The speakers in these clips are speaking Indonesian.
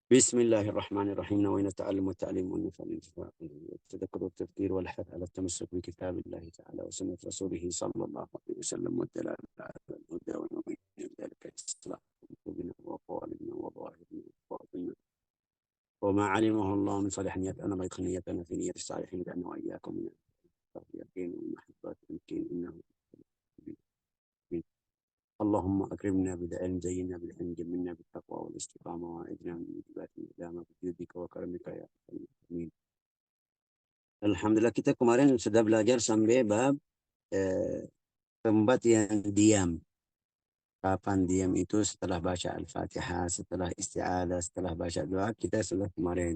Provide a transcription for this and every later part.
بسم الله الرحمن الرحيم. نوينا التعلم والتعليم والنفع والانتفاع والتذكر والتذكير والحث على التمسك بكتاب الله تعالى وسنة رسوله صلى الله عليه وسلم والدلالة على الهدى ونوين ذلك الإصلاح قلوبنا وأقوالنا وظاهرنا وباطننا وما علمه الله من صالح نيات. أنا ما يدخل نيتنا في نية الصالحين لأنه وإياكم من اليقين والمحبة يمكن إنه اللهم أكرمنا بالعلم، زينا بالعلم، جملنا بالتقوى والاستقامة، وأعذنا من موجبات الندامة بجودك وكرمك يا أرحم الراحمين. Alhamdulillah, kita kemarin sudah belajar sampai bab tempat yang diam. Kapan diam itu setelah baca Al-Fatihah, setelah isti'adah, setelah baca doa, kita sudah kemarin.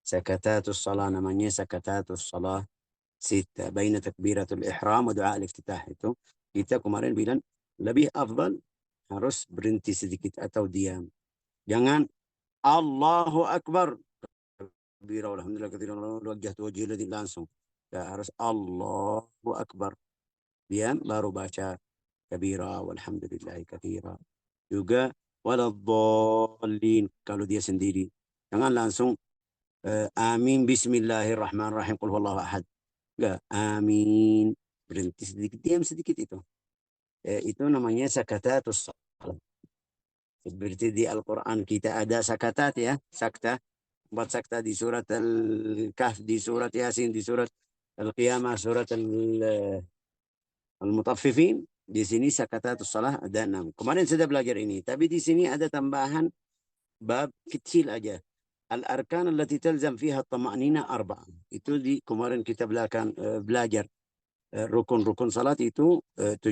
Sakatatus salah, namanya sakatatus salah sita, baina takbiratul ihram wa doa al-iftitah. Itu kita kemarin bilang lebih afdal harus berhenti sedikit atau diam. Jangan Allahu Akbar. Kabira alhamdulillah katsiran wajjahtu wajhi alladhi langsung. Ya, harus Allahu Akbar. Diam baru baca kabira walhamdulillahi katsira. Juga waladhdallin kalau dia sendiri. Jangan langsung amin bismillahirrahmanirrahim qul huwallahu ahad. Enggak, amin. Berhenti sedikit, diam sedikit itu. Itu namanya sakatatus salat. Seperti di Al-Quran kita ada sakatat ya, sakta. Empat sakta di surat Al-Kahf, di surat Yasin, di surat Al-Qiyamah, surat Al-Mutaffifin. Di sini sakatatus salah ada 6. Kemarin sudah belajar ini. Tapi di sini ada tambahan bab kecil aja. Al-arkan allati talzam fiha at-tama'nina arba'ah. Itu di kemarin kita belajar. Rukun-rukun salat itu 17.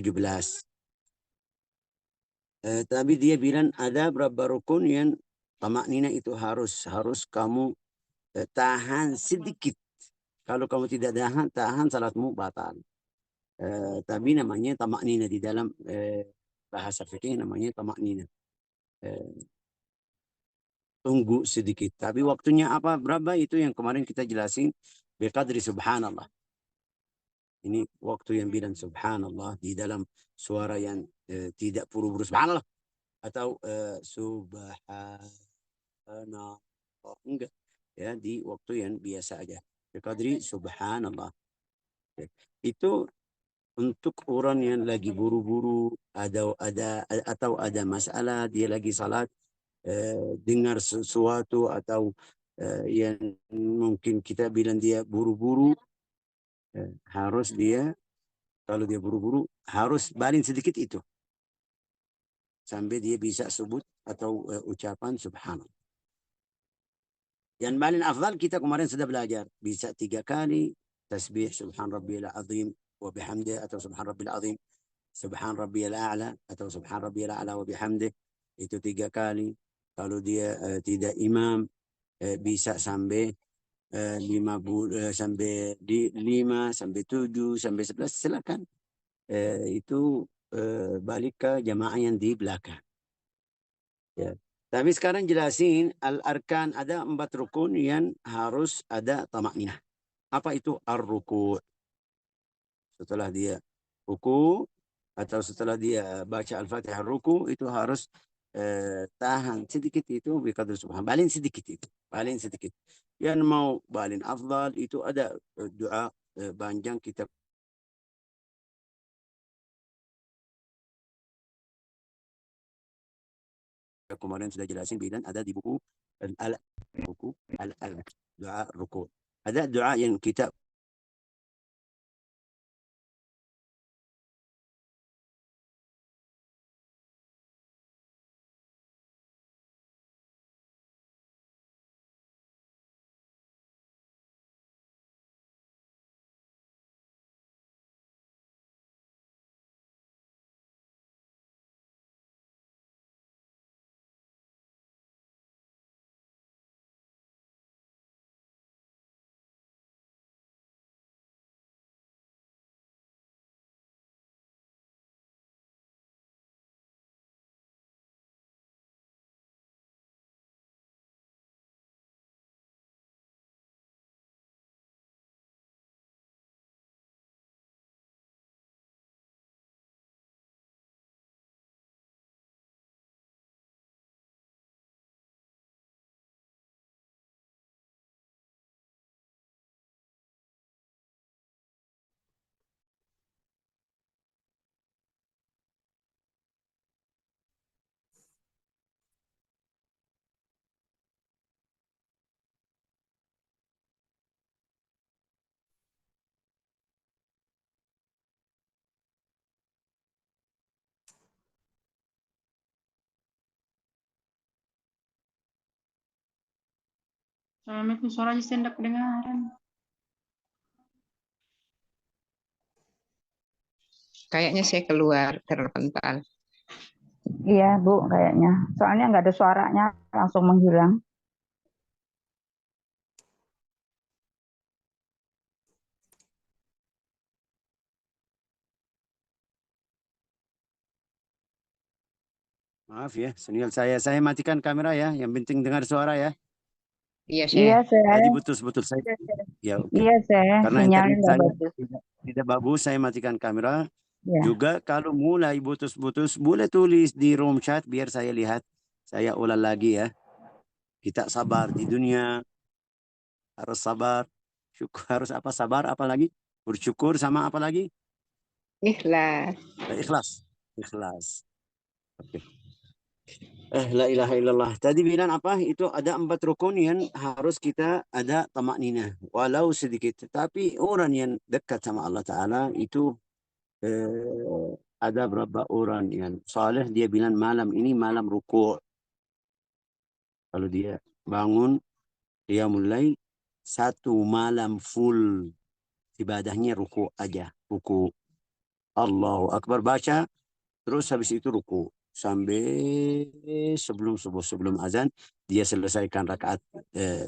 Tapi dia bilang ada beberapa rukun yang tamaknina itu harus kamu tahan sedikit. Kalau kamu tidak tahan salatmu batal. Tapi namanya tamaknina di dalam bahasa fikih namanya tamaknina. Tunggu sedikit. Tapi waktunya apa berapa itu yang kemarin kita jelasin. Biqadri subhanallah. Ini waktu yang bilang subhanallah di dalam suara yang tidak buru-buru subhanallah. Atau subhanallah. Enggak. Ya, di waktu yang biasa aja. Biqadri subhanallah. Itu untuk orang yang lagi buru-buru atau ada masalah dia lagi salat dengar sesuatu atau yang mungkin kita bilang dia buru-buru harus dia kalau dia buru-buru harus baling sedikit itu sampai dia bisa sebut atau ucapan subhanallah. Yang paling afdal kita kemarin sudah belajar bisa 3 kali tasbih subhan rabbiyal azim wa bihamdi atau subhan rabbil azim, subhan rabbiyal a'la atau subhan rabbiyal a'la wa bihamdi. Itu 3 kali. Kalau dia tidak imam bisa sampai 50 sampai di 5 sampai 7 sampai 11 silakan. Itu balik ke jamaah yang di belakang. Ya. Tapi sekarang jelasin al-arkan ada 4 rukun yang harus ada tamakninah. Apa itu ar-ruku'? Setelah dia ruku atau setelah dia baca al-fatihah ruku itu harus tahan sedikit itu biqadri subhan. Paling sedikit itu. Paling sedikit. Yang mau paling afdal itu ada doa panjang kita kemarin sudah jelasin bilang ada di buku buku doa ruku. Ada doa yang kita Assalamualaikum, suaranya saya tidak kedengaran. Kayaknya saya keluar terpental. Iya, Bu, kayaknya. Soalnya nggak ada suaranya, langsung menghilang. Maaf ya, Senior, saya matikan kamera ya. Yang penting dengar suara ya. Iya, Iya, saya. Tadi putus-putus saya. Ya, oke. Iya, saya. Karena Sinyalnya internet nggak saya bagus. tidak bagus, saya matikan kamera. Ya. Juga kalau mulai putus-putus, boleh tulis di room chat biar saya lihat. Saya ulang lagi ya. Kita sabar di dunia, harus sabar. Syukur harus apa? Sabar apa lagi? Bersyukur sama apa lagi? Ikhlas. Ikhlas. Ikhlas. Oke. La ilaha illallah. Tadi bilang apa? Itu ada 4 rukun yang harus kita ada tamak ninah. Walau sedikit. Tapi orang yang dekat sama Allah Ta'ala itu ada berapa orang yang saleh, dia bilang malam ini malam ruku'. Kalau dia bangun, dia mulai satu malam full ibadahnya ruku' aja. Ruku'. Allahu Akbar baca, terus habis itu ruku' sampai sebelum subuh, sebelum azan dia selesaikan rakaat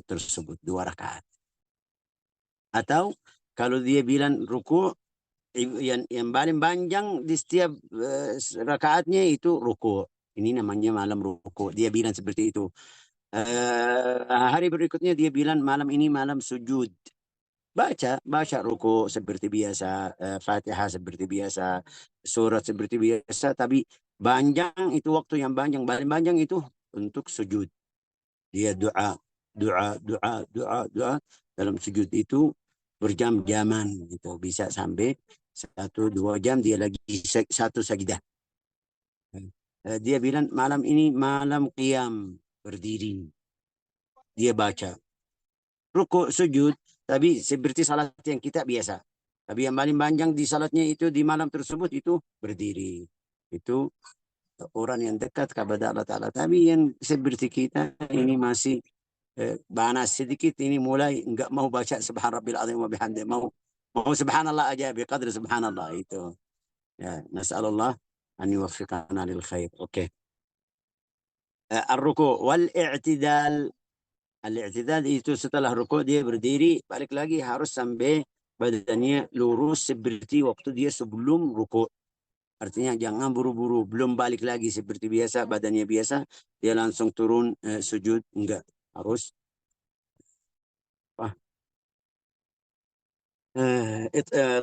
tersebut, 2 rakaat. Atau kalau dia bilang ruku' yang paling panjang di setiap rakaatnya itu ruku'. Ini namanya malam ruku'. Dia bilang seperti itu. Hari berikutnya dia bilang malam ini malam sujud. Baca ruku seperti biasa, Fatihah seperti biasa, surat seperti biasa, tapi panjang itu waktu yang panjang, paling panjang itu untuk sujud. Dia doa dalam sujud itu berjam-jaman gitu, bisa sampai 1-2 jam dia lagi satu sajidah. Dia bilang malam ini malam qiyam, berdiri. Dia baca rukuk sujud, tapi seperti salat yang kita biasa. Tapi yang paling panjang di salatnya itu di malam tersebut itu berdiri. Itu orang yang dekat kepada Allah Ta'ala. Tapi yang seperti kita ini masih banas sedikit, ini mulai enggak mau baca subhan rabbil azim wa bihamdi, mau subhanallah aja biqadri subhanallah itu. Ya, nas'alullah an yuwaffiqana lil khair. Oke. Ar-ruku' wal i'tidal. Al-i'tidal itu setelah rukuk dia berdiri, balik lagi harus sampai badannya lurus seperti waktu dia sebelum rukuk. Artinya jangan buru-buru, belum balik lagi seperti biasa, badannya biasa, dia langsung turun sujud, enggak. Harus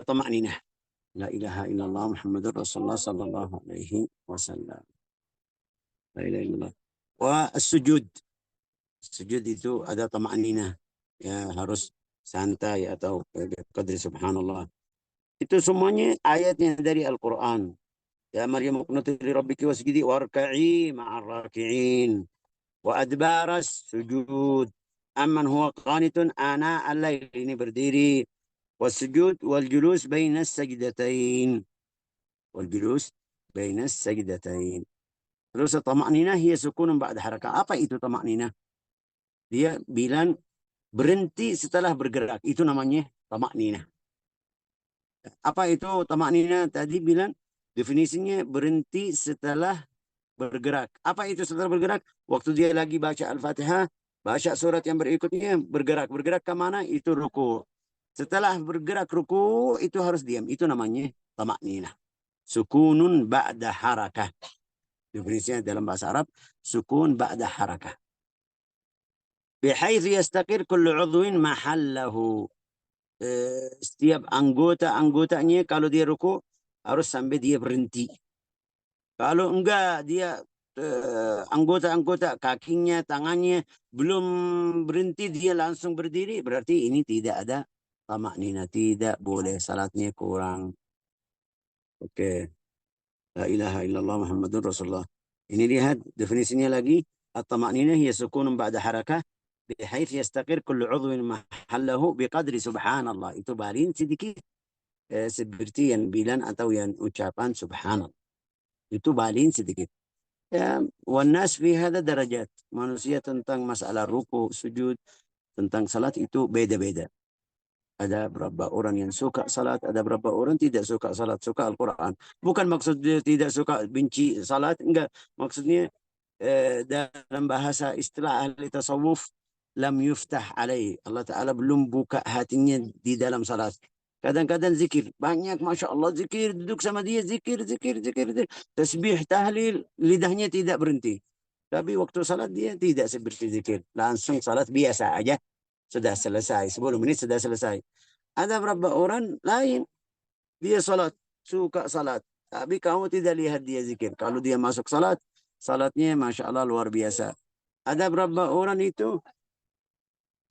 طمأنينة. La ilaha illallah Muhammadur Rasulullah sallallahu alaihi wasallam. La ilaha illallah. Wa sujud. Sujud itu ada tama'ninah. Ya harus santai atau qadri subhanallah. Itu semuanya ayatnya dari Al-Quran. Ya Maryam uqnuti li rabbiki wasjudi warka'i ma'ar raki'in wa adbaras sujud. Amman huwa qanitun ana al-lail, ini berdiri. Wasjud wal julus bainas sajdatain. Wal julus bainas sajdatain. Terus tama'ninah hiya sukunun ba'da harakah. Apa itu tama'ninah? Dia bilang berhenti setelah bergerak. Itu namanya tama'ninah. Apa itu tama'ninah? Tadi bilang definisinya berhenti setelah bergerak. Apa itu setelah bergerak? Waktu dia lagi baca Al-Fatihah, baca surat yang berikutnya, bergerak. Bergerak ke mana? Itu ruku. Setelah bergerak ruku, itu harus diam. Itu namanya tama'ninah. Sukunun ba'da harakah. Definisinya dalam bahasa Arab, sukun ba'da harakah. Bihaitsu yastaqir kullu 'udwin mahallahu. Setiap anggotanya kalau dia ruku harus sampai dia berhenti. Kalau enggak dia anggota-anggota kakinya, tangannya belum berhenti, dia langsung berdiri, berarti ini tidak ada tamaknina, tidak boleh, salatnya kurang. Oke. La ilaha illallah Muhammadur Rasulullah. Ini lihat definisinya lagi. At-tamaknina hiya sukunun ba'da harakah بحيث يستقر كل عضو محله بقدر subhanallah. Itu barin sedikit seperti yang bilang atau yang ucapan subhanallah. Itu barin sedikit. Ya, والناس في هذا درجات. Manusia tentang masalah ruku, sujud, tentang salat itu beda-beda. Ada berapa orang yang suka salat, ada berapa orang tidak suka salat, suka Al-Quran. Bukan maksud dia tidak suka, benci salat, enggak. Maksudnya dalam bahasa istilah ahli tasawuf, lam yuftah alaih. Allah Ta'ala belum buka hatinya di dalam salat. Kadang-kadang zikir, banyak Masya Allah zikir, duduk sama dia zikir, zikir, zikir, zikir. Tasbih, tahlil, lidahnya tidak berhenti. Tapi waktu salat dia tidak seperti zikir. Langsung salat biasa aja. Sudah selesai, 10 menit sudah selesai. Ada beberapa orang lain, dia salat, suka salat. Tapi kamu tidak lihat dia zikir. Kalau dia masuk salat, salatnya Masya Allah luar biasa. Ada beberapa orang itu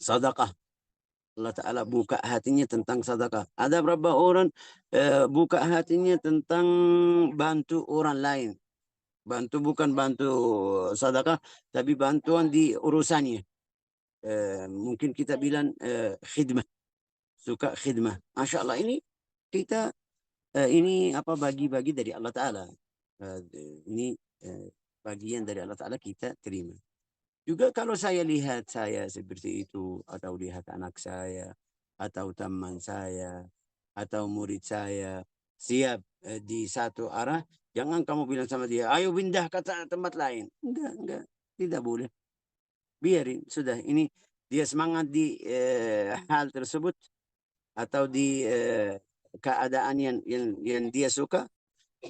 sedekah. Allah Ta'ala buka hatinya tentang sedekah. Ada beberapa orang buka hatinya tentang bantu orang lain. Bantu bukan bantu sedekah, tapi bantuan di urusannya. Mungkin kita bilang khidmah, suka khidmah. Masya Allah, ini kita ini apa bagi-bagi dari Allah Ta'ala. Ini bagian dari Allah Ta'ala kita terima. Juga kalau saya lihat saya seperti itu, atau lihat anak saya, atau teman saya, atau murid saya, siap di satu arah, jangan kamu bilang sama dia, ayo pindah ke tempat lain. Enggak, tidak boleh. Biarin, sudah. Ini dia semangat di hal tersebut, atau di keadaan yang dia suka,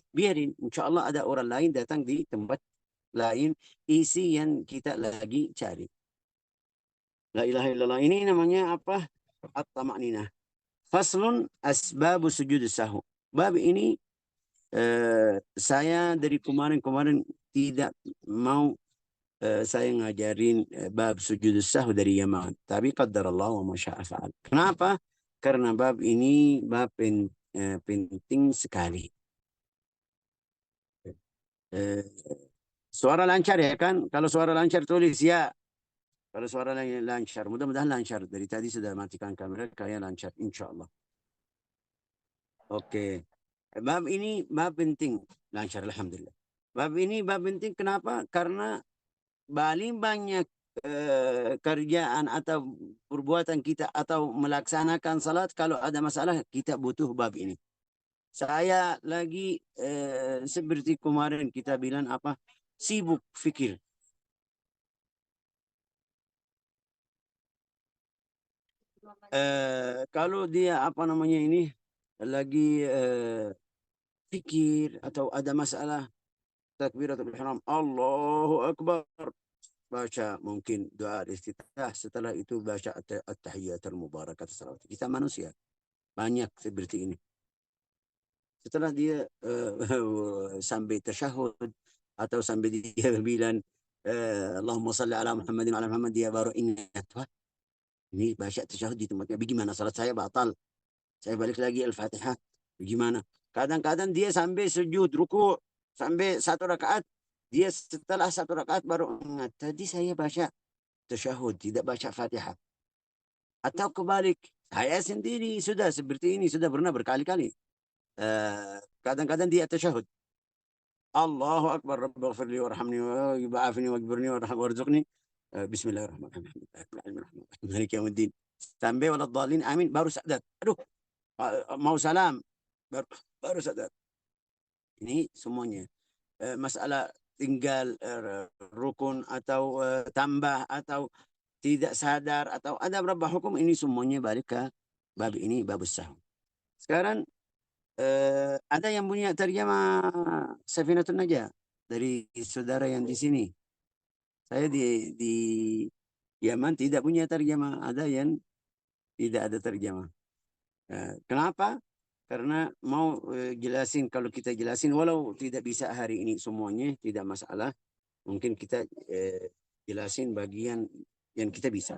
biarin. Insya Allah ada orang lain datang di tempat lain, isi yang kita lagi cari. La ilaha illallah. Ini namanya apa? At-tama'ninah. Faslun asbabu sujud sahwi. Bab ini saya dari kemarin tidak mau saya ngajarin bab sujud sahwi dari Yaman. Tapi qadarallah wa masya'a fa'al. Kenapa? Karena bab ini bab penting sekali. Suara lancar ya kan? Kalau suara lancar tulis ya. Kalau suara lancar, mudah-mudahan lancar. Dari tadi sudah matikan kamera, kayak lancar, insya Allah. Oke. Bab ini bab penting. Lancar, alhamdulillah. Bab ini bab penting, kenapa? Karena paling banyak kerjaan atau perbuatan kita atau melaksanakan salat, kalau ada masalah, kita butuh bab ini. Saya lagi seperti kemarin kita bilang apa? Sibuk fikir. Kalau dia apa namanya ini lagi fikir atau ada masalah, takbiratul ihram, Allahu Akbar, baca mungkin doa istiftah, setelah itu baca at-tahiyatul mubarakat salawat. Kita manusia banyak seperti ini. Setelah dia sampai tasyahud atau sampai dia bilang Allahumma salli ala Muhammadin wa ala Muhammad, dia baru ingat, wah, ini baca tasyahud di tempatnya, bagaimana salat saya batal, saya balik lagi Al-Fatihah, bagaimana? Kadang-kadang dia sampai sujud, ruku, sampai satu rakaat, dia setelah satu rakaat baru ingat, tadi saya baca tasyahud, tidak baca Fatihah. Atau kebalik, saya sendiri sudah seperti ini, sudah pernah berkali-kali. Kadang-kadang dia tasyahud, Allahu Akbar, Rabbighfirli warhamni wa'afini waghfirni warzuqni, Bismillahirrahmanirrahim, Maliki yaumiddin, sampai waladhdallin, amin, baru sadar, aduh, mau salam, baru sadar. Ini semuanya masalah tinggal rukun atau tambah atau tidak sadar atau ada berapa hukum, ini semuanya balik ke bab ini, bab sahwi. Sekarang ada yang punya terjemah Safinatun Najah dari saudara yang di sini. Saya di Yaman tidak punya terjemah, ada yang tidak ada terjemah. Kenapa? Karena mau jelasin, kalau kita jelasin walau tidak bisa hari ini semuanya, tidak masalah. Mungkin kita jelasin bagian yang kita bisa.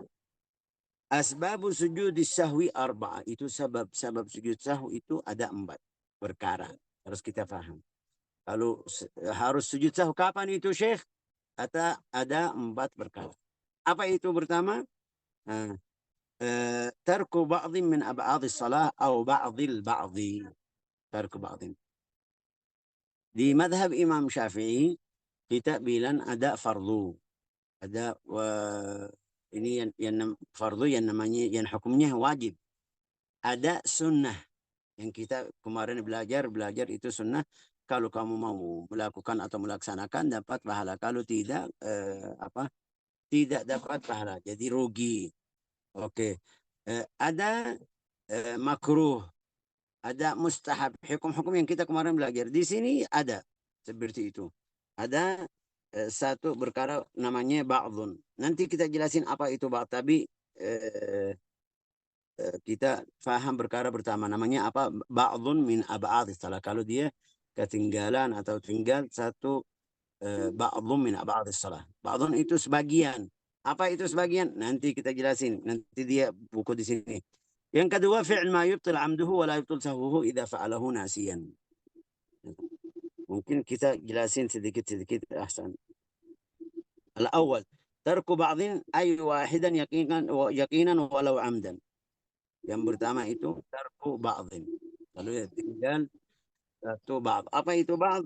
Asbabu sujud sahwi arba'ah. Itu sebab sujud sahwi itu ada 4 perkara. Harus kita paham. Kalau harus sujud sahwi kapan itu, Syekh? Ada 4 perkara. Apa itu? Pertama, tarku ba'dhin min ab'adhi salah atau ba'dhil ba'dhi. Tarku ba'dhin. Di madhab Imam Syafi'i, kita bilang ada fardu, ada Ini yang fardu yang namanya yang hukumnya wajib. Ada sunnah yang kita kemarin belajar itu sunnah. Kalau kamu mau melakukan atau melaksanakan dapat pahala. Kalau tidak tidak dapat pahala. Jadi rugi. Oke. Ada makruh, ada mustahab. Hukum-hukum yang kita kemarin belajar di sini ada seperti itu. Ada satu perkara namanya ba'dun. Nanti kita jelasin apa itu ba'd. Tapi kita faham perkara pertama namanya apa, ba'dun min ab'ad salah. Kalau dia ketinggalan atau tinggal satu ba'dun min ab'ad salah. Ba'dun itu sebagian. Apa itu sebagian? Nanti kita jelasin. Nanti dia buku di sini. Yang kedua, fi'l ma yubtil amduhu wa la yubtil sahwuhu idza fa'alahu nasiyan. Mungkin kita jelasin sedikit-sedikit ahsan. Al-awwal, tarku ba'dhin ay wahidan yaqinan walau amdan. Yang pertama itu tarku ba'dhin. Lalu tinggal satu ba'd. Apa itu ba'd?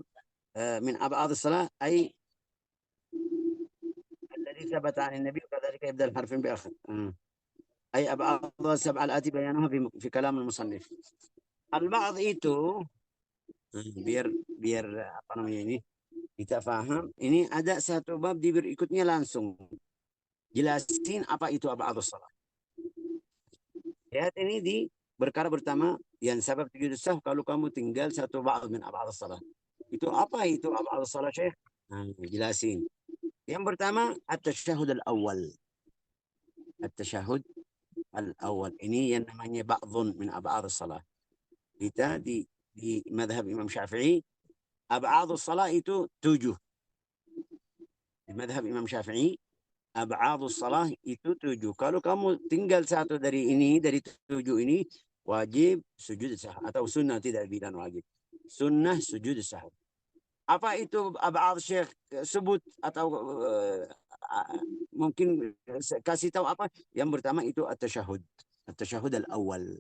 Min ab'ad as-salah ay alladhi thabata 'an an-nabi wa kadhalika yabda al-harfin bi akhir. Ay ab'ad sab'a al-ati bayanuha fi kalam al-musannif. Al-ba'd itu biar apa namanya ini kita paham. Ini ada satu bab di berikutnya langsung jelasin apa itu ab'adus salah. Lihat ini di perkara pertama yang sebab sujud sahw kalau kamu tinggal satu ba'd min ab'adus salah. Itu apa itu ab'adus salah, Syekh? Jelasin. Yang pertama at-tasyahud al-awwal. At-tasyahud al-awwal ini yang namanya ba'dun min ab'adus salah. Kita di madhab Imam Syafi'i ab'adus salah itu 7. Di madhab Imam Syafi'i ab'adus salah itu 7. Kalau kamu tinggal satu dari 7 ini wajib sujud sahwi atau sunnah, tidak bilang wajib. Sunnah sujud sahwi. Apa itu ab'ad, Syekh? Sebut atau mungkin kasih tahu apa? Yang pertama itu at-tasyahud. At-tasyahud al-awwal.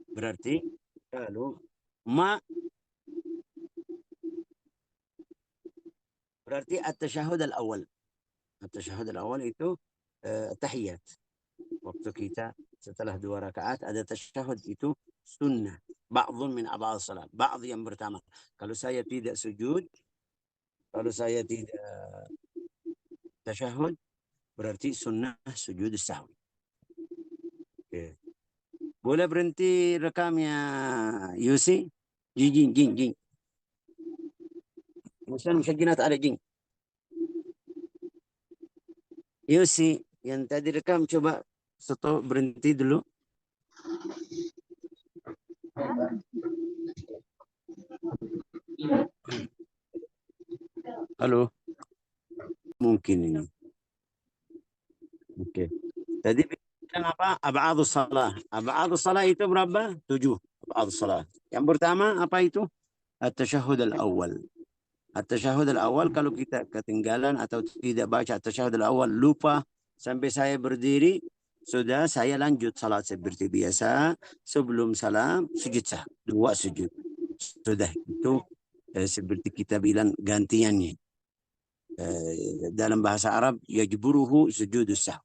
Berarti kalau berarti at-tasyahud al-awwal. At-tasyahud al-awwal itu tahiyat. Waktu kita setelah 2 rakaat ada tasyahud itu sunnah. Ba'dun min ab'ad salat. Ba'd yang pertama. Kalau saya tidak sujud, kalau saya tidak tasyahud, berarti sunnah sujud sahwi. Oke. Boleh berhenti rekamnya, Yusi? Jing. Misalnya musajinat ada jing. Yusi, yang tadi rekam coba stop, berhenti dulu. Halo. Mungkin ini. Oke. Tadi bilang apa? Ab'adus salah. Ab'adus salah itu berapa? 7. Ab'adus salah. Yang pertama apa itu? At-tasyahud al-awwal. At-tasyahud al-awwal kalau kita ketinggalan atau tidak baca at-tasyahud al-awwal, lupa sampai saya berdiri, sudah saya lanjut salat seperti biasa. Sebelum salam sujud sah. 2 sujud. Sudah itu seperti kita bilang gantiannya. Dalam bahasa Arab yajburuhu sujudus sahw.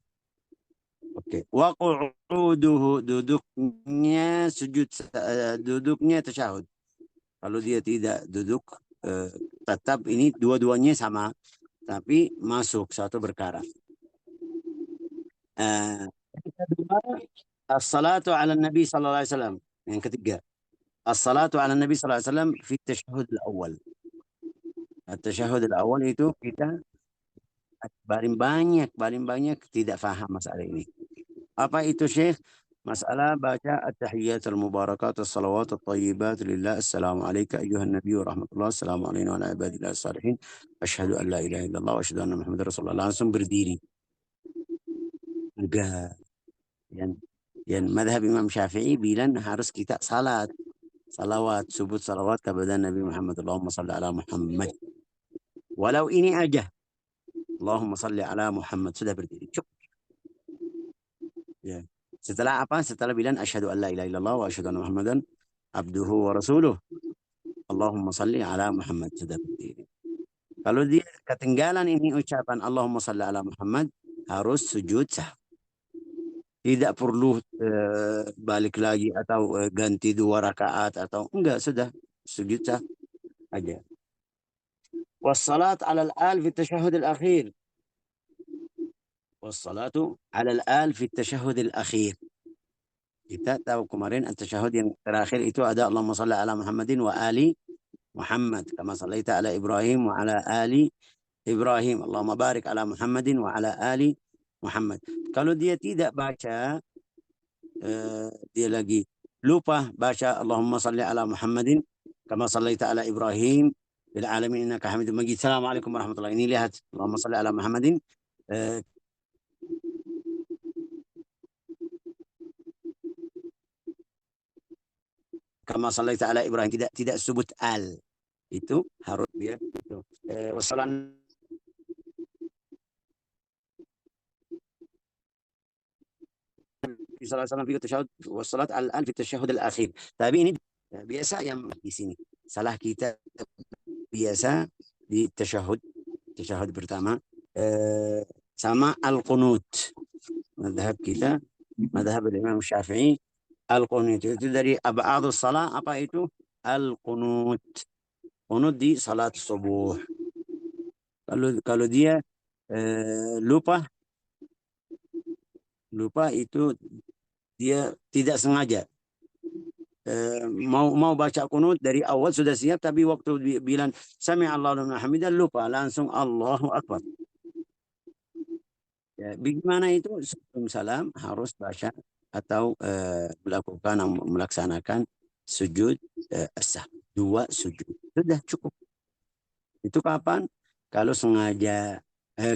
Oke. Wa qu'uduhu, duduknya sujud, duduknya tasyahud. Kalau dia tidak duduk tetap ini dua-duanya sama, tapi masuk satu perkara. As-salatu ala Nabi sallallahu alaihi wasallam. Yang ketiga, as-salatu ala Nabi sallallahu alaihi wasallam fi tasyahud al-awwal. At-tasyahud al-awwal itu kita paling banyak tidak faham masalah ini. Apa itu, Syekh? Masalah baca at-tahiyyat al-mubarakat as-salawat at-tayyibat lillah. Assalamualaikum ayuhan nabi wa rahmatullah. Assalamualaikum wa ala ibadillah salihin. Asyhadu an la ilaha illallah wa asyhadu anna Muhammadar Rasulullah. Langsung berdiri. Enggak. Yang madhab Imam Syafi'i bilang harus kita salawat, sebut salawat kepada Nabi Muhammad. Allahumma salli ala Muhammad. Walau ini aja. Allahumma salli ala Muhammad. Sudah berdiri. Cukup. Ya. Setelah apa? Setelah bilang asyhadu an la ilaha illallah wa asyhadu anna Muhammadan abduhu wa rasuluh. Allahumma salli ala Muhammad. Sudah berdiri. Kalau dia ketinggalan ini ucapan Allahumma salli ala Muhammad, harus sujud sahwi. Tidak perlu balik lagi atau ganti 2 rakaat atau enggak, sudah sujud sahwi aja. Wassalat 'ala al-al fi at-tashahhud al-akhir. Wassalatu 'ala al-al fi at-tashahhud al-akhir. Kita tahu kemarin at-tashahhud yang terakhir itu ada Allahumma shalli ala Muhammadin wa ali Muhammad kama shallaita ala Ibrahim wa ala ali Ibrahim. Allahumma barik ala Muhammadin wa ala ali Muhammad. Kalau dia tidak baca, dia lagi lupa baca Allahumma salli ala Muhammadin kama sallaita ala Ibrahim fil alamin innaka Hamidum Majid. Assalamualaikum warahmatullahi. Ini lihat Allahumma salli ala Muhammadin kama sallaita ala Ibrahim, tidak sebut al. Itu harus dia itu. Wassalam wassalat al-an fi tasyahud al-akhir. Tapi ini biasa yang di sini. Salah kita biasa di tasyahud pertama sama al-qunut. Madhab kita, madhab Imam Syafi'i, al-qunut itu dari ab'adus salah. Apa itu? Al-qunut. Qunut di salat subuh. Kalau dia lupa itu dia tidak sengaja mau baca qunut dari awal sudah siap, tapi waktu bilang sami Allahu liman hamidah lupa, langsung Allahu Akbar. Ya, bagaimana itu? Sebelum salam harus baca atau melaksanakan sujud as-sahwi, 2 sujud. Sudah cukup. Itu kapan? Kalau sengaja,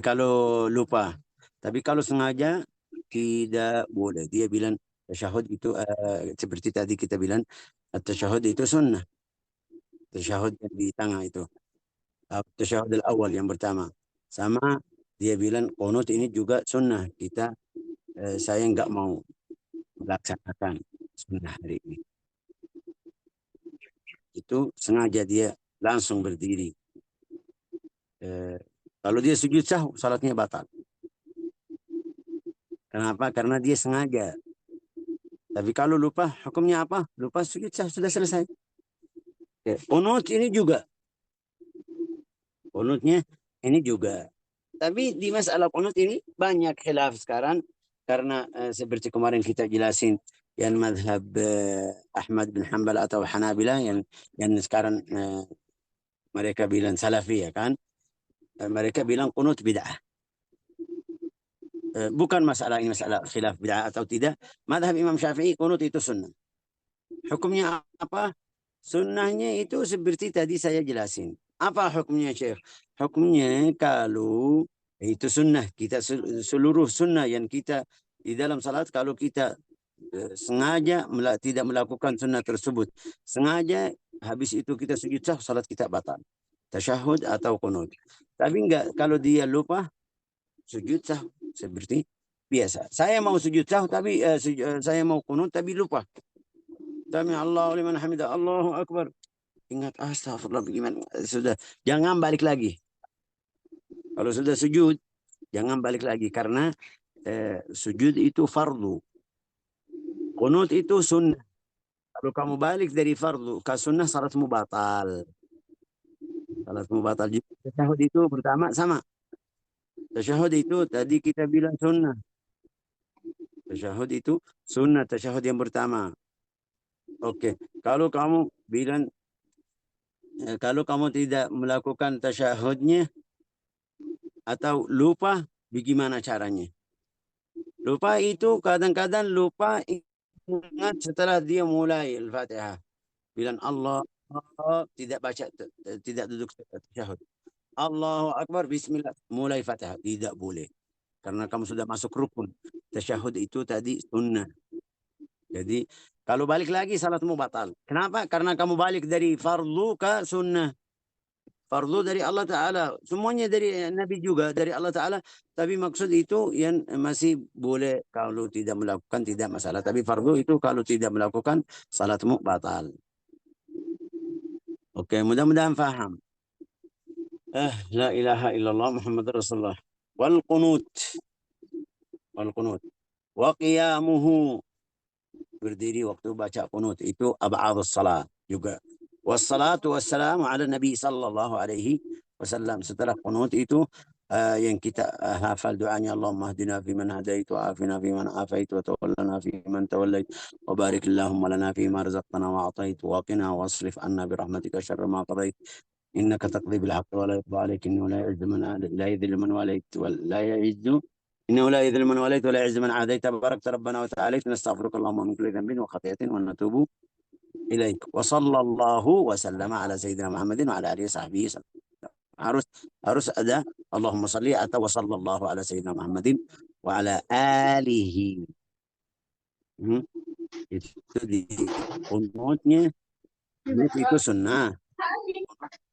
kalau lupa. Tapi kalau sengaja tidak boleh. Dia bilang tasyahud itu seperti tadi kita bilang, tasyahud itu sunnah. Tasyahud di tengah itu. Tasyahud al-awwal yang pertama. Sama dia bilang qunut ini juga sunnah. Saya nggak mau melaksanakan sunnah hari ini. Itu sengaja dia langsung berdiri. Kalau dia sujud sahwi, salatnya batal. Kenapa? Karena dia sengaja. Tapi kalau lupa, hukumnya apa? Lupa sujud sahwi, sudah selesai. Qunut ini juga. Qunutnya ini juga. Tapi di masalah qunut ini banyak khilaf sekarang. Karena seperti kemarin kita jelasin, yang madhab Ahmad bin Hanbal atau Hanabilah yang sekarang mereka bilang Salafi, ya kan? Mereka bilang qunut bid'ah. Bukan masalah ini masalah khilaf bid'ah atau tidak. Madhab Imam Syafi'i qunut itu sunnah. Hukumnya apa? Sunnahnya itu seperti tadi saya jelasin. Apa hukumnya, Syekh? Hukumnya kalau itu sunnah, kita seluruh sunnah yang kita di dalam salat, kalau kita sengaja tidak melakukan sunnah tersebut, sengaja habis itu kita sujud sahwi, salat kita batal. Tasyahud atau qunut. Tapi enggak, kalau dia lupa sujud sahwi seperti biasa. Saya mau sujud sahwi tapi saya mau qunut tapi lupa. Sami Allahu liman hamidah, Allahu Akbar. Ingat astagfirullah, bagaimana? Sudah, jangan balik lagi. Kalau sudah sujud, jangan balik lagi karena sujud itu fardu. Qunut itu sunnah. Kalau kamu balik dari fardu ke sunnah, salatmu batal. Salatmu batal. Tasyahud itu pertama sama. Tasyahud itu tadi kita bilang sunnah. Tasyahud itu sunnah, tasyahud yang pertama. Oke, kalau kamu bilang kalau kamu tidak melakukan tasyahudnya atau lupa, bagaimana caranya? Lupa itu kadang-kadang lupa ingat setelah dia mulai Al-Fatihah. Bilang Allah, tidak baca, tidak duduk tasyahud. Allahu Akbar, bismillah, mulai Fatihah. Tidak boleh. Karena kamu sudah masuk rukun. Tasyahud itu tadi sunnah. Jadi kalau balik lagi salatmu batal. Kenapa? Karena kamu balik dari fardu ke sunnah. Fardu dari Allah Ta'ala. Semuanya dari Nabi juga, dari Allah Ta'ala. Tapi maksud itu yang masih boleh kalau tidak melakukan, tidak masalah. Tapi fardu itu kalau tidak melakukan, salatmu batal. Oke, mudah-mudahan faham. La ilaha illallah Muhammad Rasulullah. Wal qunut. Al-qunut. Wa qiyamuhu, berdiri waktu baca qunut itu ab'adus salat juga. Wassalatu wassalamu ala Nabi sallallahu alaihi wasallam. Setelah qunut itu yang kita hafal doanya, Allahumma hdina fi man hadait wa afina fi man afait wa tawallana fi man tawallait wa barik Allahumma lana fi ma razaqtana wa atait wa qina wasrif anna bi rahmatika syarra ma qadait innaka taqdi bil haqqi wa la yuqda alayk innahu la yadhillu man walayt wa la ya'izzu إنه لا يذل من وليت ولا يعز من عاديت باركت ربنا وتعاليت نستغفرك اللهم من كل ذنب وخطيئة ونتوب إليك وصلى الله وسلم على سيدنا محمد وعلى آله وصحبه وسلم. harus ada Allahumma salli atau wasallallahu ala sayyidina Muhammadin wa ala alihi. Itu di qunutnya itu sunnah.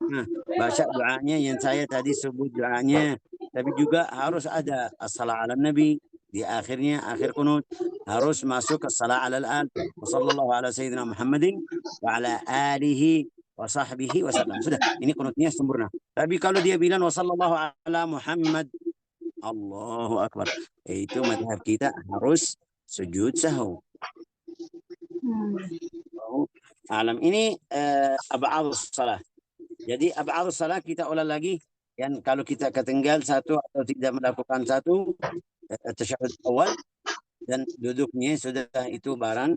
Nah, baca doanya yang saya tadi sebut doanya, tapi juga harus ada as-salat ala nabi di akhirnya, akhir qunut harus masuk as-salat ala al-al wa sallallahu ala sayyidina Muhammadin wa ala alihi wa sahbihi wasallam. Sudah, ini qunutnya sempurna. Tapi kalau dia bilang wa sallallahu ala Muhammad, Allahu akbar, itu mazhab kita harus sujud sahwi. Alam ini ab'adus salah. Jadi ab'adus salah kita ulang lagi. Yang kalau kita ketinggal satu atau tidak melakukan satu tasyahud awal dan duduknya sudah itu barang.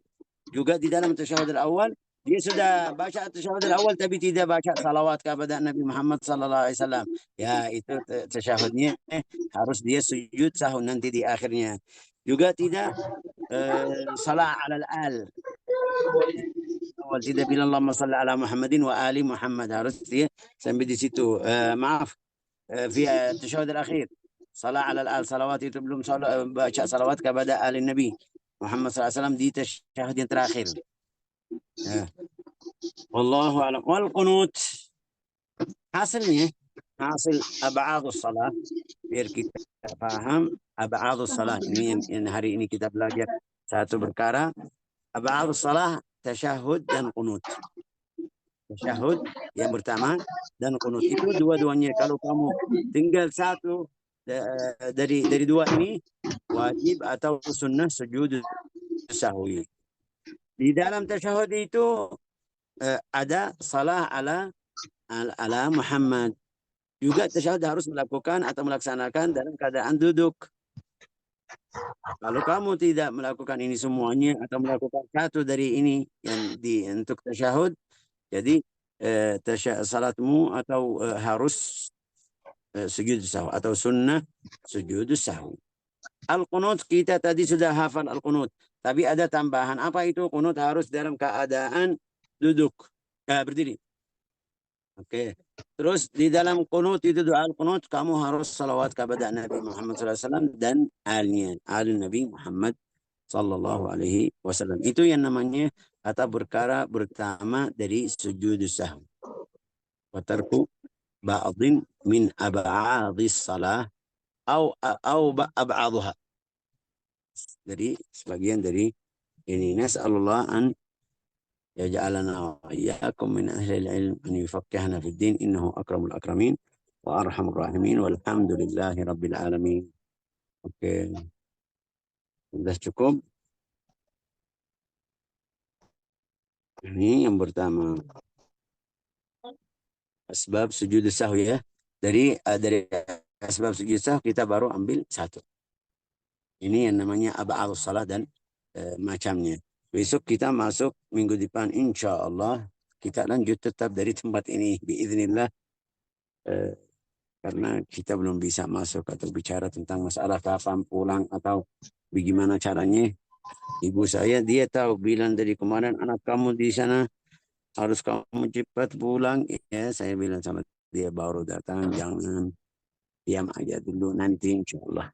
Juga di dalam tasyahud awal dia sudah baca tasyahud awal tapi tidak baca salawat kepada Nabi Muhammad sallallahu alaihi wasallam. Ya, itu tasyahudnya harus dia sujud sahwi nanti di akhirnya. Juga tidak salat ala al-al. Awal tidak bilang Allahumma salli ala Muhammadin wa ali Muhammad, harus dia sampai di situ. Maaf, fi tasyahud al-akhir salat ala al-al, salawat itu belum baca salawat kepada ali Nabi Muhammad sallallahu alaihi wasallam di tasyahud yang terakhir. Wallahu a'lam. Wal qunut hasilnya, hasil ab'adus salah, biar kita paham ab'adus salah ini yang hari ini kita belajar satu perkara. Ab'adus salah tasyahud dan qunut. Tasyahud yang pertama dan qunut itu dua-duanya. Kalau kamu tinggal satu dari dua ini, wajib atau sunnah sujud sahwi. Di dalam tasyahud itu ada salah ala Muhammad. Juga tasyahud harus melakukan atau melaksanakan dalam keadaan duduk. Kalau kamu tidak melakukan ini semuanya atau melakukan satu dari ini yang untuk tasyahud, jadi salatmu atau harus sujud sahwi atau sunnah sujud sahwi. Al-qunut kita tadi sudah hafal al-qunut, tapi ada tambahan. Apa itu? Qunut harus dalam keadaan duduk, berdiri. Oke. Terus di dalam qunut itu doa al-qunut kamu harus salawat kepada Nabi Muhammad SAW dan alnya, al Nabi Muhammad sallallahu alaihi wasallam. Itu yang namanya kata perkara pertama dari sujud sahwi. Wa tarku ba'dhin min ab'adis salah au ab'adha. Jadi sebagian dari ini, nas'alullah an يجعلنا وإياكم من أهل العلم أن يفقهنا في الدين إنه أكرم الأكرمين وأرحم الراحمين والحمد لله رب العالمين. Oke, sudah cukup. Ini yang pertama, asbab sujud sahwi ya. Dari asbab sujud sahwi kita baru ambil satu. Ini yang namanya ab'adus salah dan macamnya. Besok kita masuk minggu depan insya Allah kita lanjut tetap dari tempat ini biiznillah, karena kita belum bisa masuk atau bicara tentang masalah kapan pulang atau bagaimana caranya. Ibu saya dia tahu, bilang dari kemarin anak kamu di sana harus kamu cepat pulang. Ya, saya bilang sama dia baru datang, jangan diam aja dulu, nanti insya Allah.